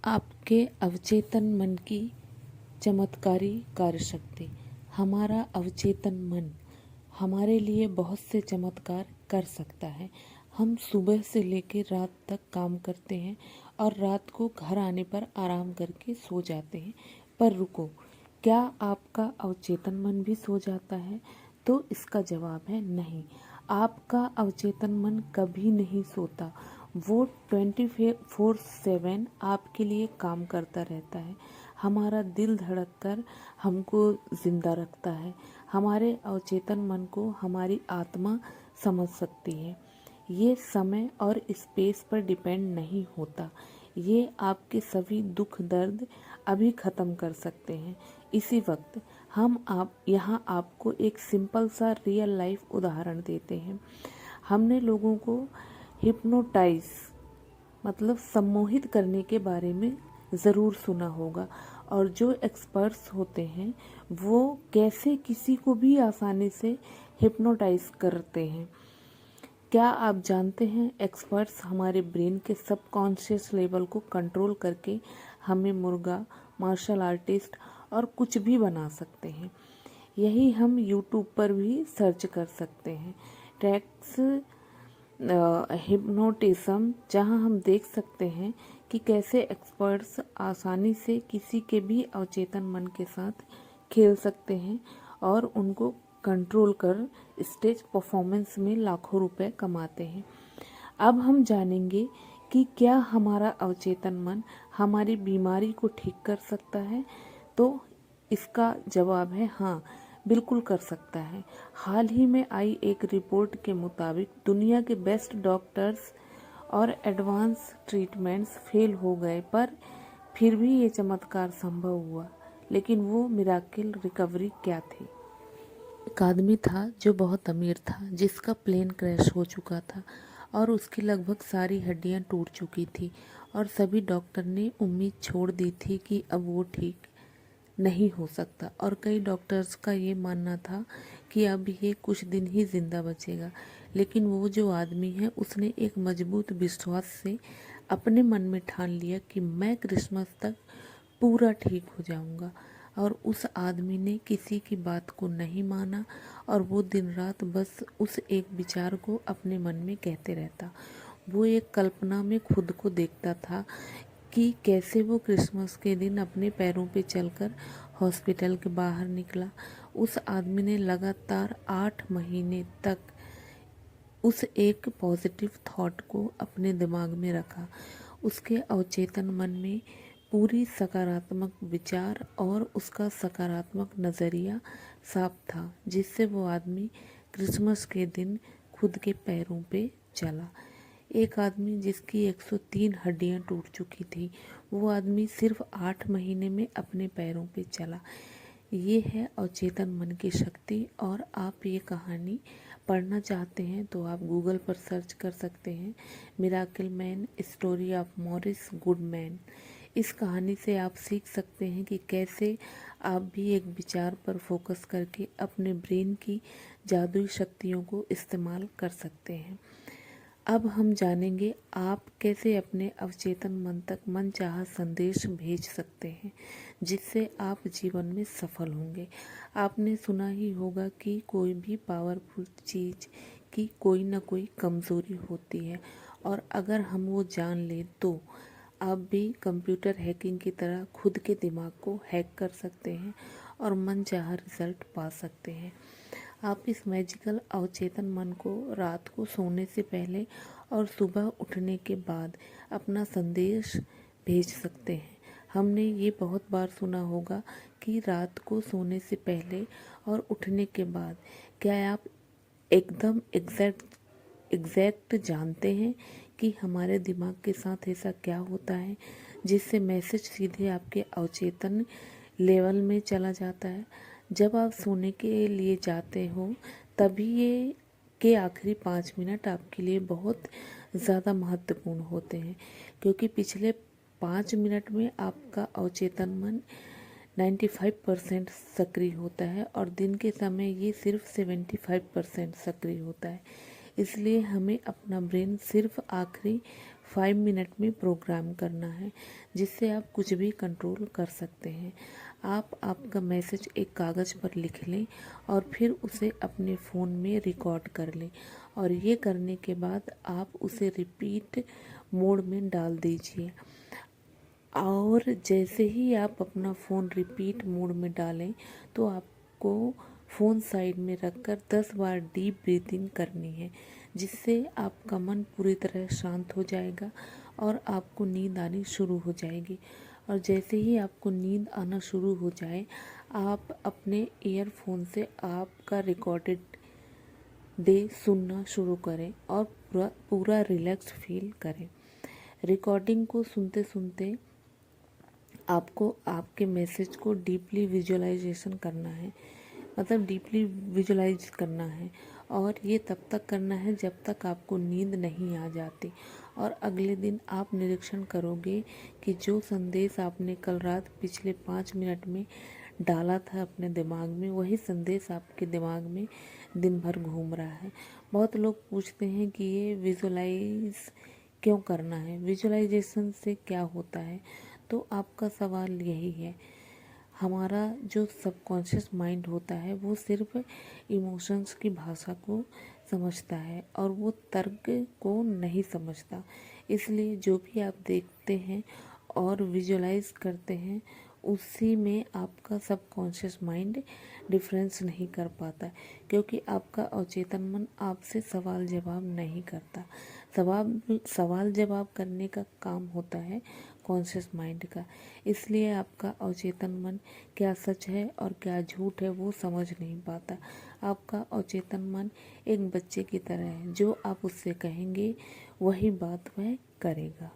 आपके अवचेतन मन की चमत्कारी कार्यशक्ति। हमारा अवचेतन मन हमारे लिए बहुत से चमत्कार कर सकता है। हम सुबह से लेकर रात तक काम करते हैं और रात को घर आने पर आराम करके सो जाते हैं। पर रुको, क्या आपका अवचेतन मन भी सो जाता है? तो इसका जवाब है नहीं। आपका अवचेतन मन कभी नहीं सोता। वो 24/7 आपके लिए काम करता रहता है। हमारा दिल धड़क कर हमको जिंदा रखता है। हमारे अवचेतन मन को हमारी आत्मा समझ सकती है। ये समय और स्पेस पर डिपेंड नहीं होता। ये आपके सभी दुख दर्द अभी ख़त्म कर सकते हैं इसी वक्त। हम यहाँ आपको एक सिंपल सा रियल लाइफ उदाहरण देते हैं। हमने लोगों को हिप्नोटाइज मतलब सम्मोहित करने के बारे में ज़रूर सुना होगा, और जो एक्सपर्ट्स होते हैं वो कैसे किसी को भी आसानी से हिप्नोटाइज करते हैं। क्या आप जानते हैं एक्सपर्ट्स हमारे ब्रेन के सबकॉन्शियस लेवल को कंट्रोल करके हमें मुर्गा, मार्शल आर्टिस्ट और कुछ भी बना सकते हैं। यही हम यूट्यूब पर भी सर्च कर सकते हैं, ट्रैक्स हिप्नोटिज्म, जहां हम देख सकते हैं कि कैसे एक्सपर्ट्स आसानी से किसी के भी अवचेतन मन के साथ खेल सकते हैं और उनको कंट्रोल कर स्टेज परफॉर्मेंस में लाखों रुपए कमाते हैं। अब हम जानेंगे कि क्या हमारा अवचेतन मन हमारी बीमारी को ठीक कर सकता है। तो इसका जवाब है हाँ, बिल्कुल कर सकता है। हाल ही में आई एक रिपोर्ट के मुताबिक दुनिया के बेस्ट डॉक्टर्स और एडवांस ट्रीटमेंट्स फेल हो गए, पर फिर भी ये चमत्कार संभव हुआ। लेकिन वो मिराकिल रिकवरी क्या थी? एक आदमी था जो बहुत अमीर था, जिसका प्लेन क्रैश हो चुका था और उसकी लगभग सारी हड्डियां टूट चुकी थी, और सभी डॉक्टर ने उम्मीद छोड़ दी थी कि अब वो ठीक नहीं हो सकता। और कई डॉक्टर्स का ये मानना था कि अब ये कुछ दिन ही जिंदा बचेगा। लेकिन वो जो आदमी है, उसने एक मजबूत विश्वास से अपने मन में ठान लिया कि मैं क्रिसमस तक पूरा ठीक हो जाऊंगा। और उस आदमी ने किसी की बात को नहीं माना, और वो दिन रात बस उस एक विचार को अपने मन में कहते रहता। वो एक कल्पना में खुद को देखता था कि कैसे वो क्रिसमस के दिन अपने पैरों पे चलकर हॉस्पिटल के बाहर निकला। उस आदमी ने लगातार 8 महीने तक उस एक पॉजिटिव थॉट को अपने दिमाग में रखा। उसके अवचेतन मन में पूरी सकारात्मक विचार और उसका सकारात्मक नज़रिया साफ था, जिससे वो आदमी क्रिसमस के दिन खुद के पैरों पे चला। एक आदमी जिसकी 103 हड्डियां टूट चुकी थी, वो आदमी सिर्फ 8 महीने में अपने पैरों पे चला। ये है अवचेतन मन की शक्ति। और आप ये कहानी पढ़ना चाहते हैं तो आप गूगल पर सर्च कर सकते हैं, miracle man story of Morris Goodman. इस कहानी से आप सीख सकते हैं कि कैसे आप भी एक विचार पर फोकस करके अपने ब्रेन की जादुई शक्तियों को इस्तेमाल कर सकते हैं। अब हम जानेंगे आप कैसे अपने अवचेतन मन तक मनचाहा संदेश भेज सकते हैं, जिससे आप जीवन में सफल होंगे। आपने सुना ही होगा कि कोई भी पावरफुल चीज़ की कोई ना कोई कमज़ोरी होती है, और अगर हम वो जान लें तो आप भी कंप्यूटर हैकिंग की तरह खुद के दिमाग को हैक कर सकते हैं और मनचाहा रिजल्ट पा सकते हैं। आप इस मैजिकल अवचेतन मन को रात को सोने से पहले और सुबह उठने के बाद अपना संदेश भेज सकते हैं। हमने ये बहुत बार सुना होगा कि रात को सोने से पहले और उठने के बाद। क्या आप एकदम एग्जैक्ट जानते हैं कि हमारे दिमाग के साथ ऐसा क्या होता है जिससे मैसेज सीधे आपके अवचेतन लेवल में चला जाता है? जब आप सोने के लिए जाते हो, तभी ये के आखिरी 5 मिनट आपके लिए बहुत ज़्यादा महत्वपूर्ण होते हैं, क्योंकि पिछले 5 मिनट में आपका अवचेतन मन 95% सक्रिय होता है और दिन के समय ये सिर्फ 75% सक्रिय होता है। इसलिए हमें अपना ब्रेन सिर्फ आखिरी 5 मिनट में प्रोग्राम करना है, जिससे आप कुछ भी कंट्रोल कर सकते हैं। आप आपका मैसेज एक कागज़ पर लिख लें और फिर उसे अपने फ़ोन में रिकॉर्ड कर लें, और ये करने के बाद आप उसे रिपीट मोड में डाल दीजिए। और जैसे ही आप अपना फ़ोन रिपीट मोड में डालें तो आपको फ़ोन साइड में रखकर 10 बार डीप ब्रीथिंग करनी है, जिससे आपका मन पूरी तरह शांत हो जाएगा और आपको नींद आनी शुरू हो जाएगी। और जैसे ही आपको नींद आना शुरू हो जाए, आप अपने ईयरफोन से आपका रिकॉर्डेड डे सुनना शुरू करें और पूरा रिलैक्स फील करें। रिकॉर्डिंग को सुनते सुनते आपको आपके मैसेज को डीपली विजुअलाइजेशन करना है, मतलब डीपली विजुअलाइज करना है, और ये तब तक करना है जब तक आपको नींद नहीं आ जाती। और अगले दिन आप निरीक्षण करोगे कि जो संदेश आपने कल रात पिछले 5 मिनट में डाला था अपने दिमाग में, वही संदेश आपके दिमाग में दिन भर घूम रहा है। बहुत लोग पूछते हैं कि ये विजुअलाइज क्यों करना है, विजुअलाइजेशन से क्या होता है। तो आपका सवाल यही है, हमारा जो सबकॉन्शियस माइंड होता है वो सिर्फ इमोशंस की भाषा को समझता है और वो तर्क को नहीं समझता। इसलिए जो भी आप देखते हैं और विजुअलाइज करते हैं, उसी में आपका सबकॉन्शियस माइंड डिफरेंस नहीं कर पाता, क्योंकि आपका अवचेतन मन आपसे सवाल जवाब नहीं करता। सवाल जवाब करने का काम होता है कॉन्शियस माइंड का। इसलिए आपका अवचेतन मन क्या सच है और क्या झूठ है वो समझ नहीं पाता। आपका अवचेतन मन एक बच्चे की तरह है, जो आप उससे कहेंगे वही बात वह करेगा।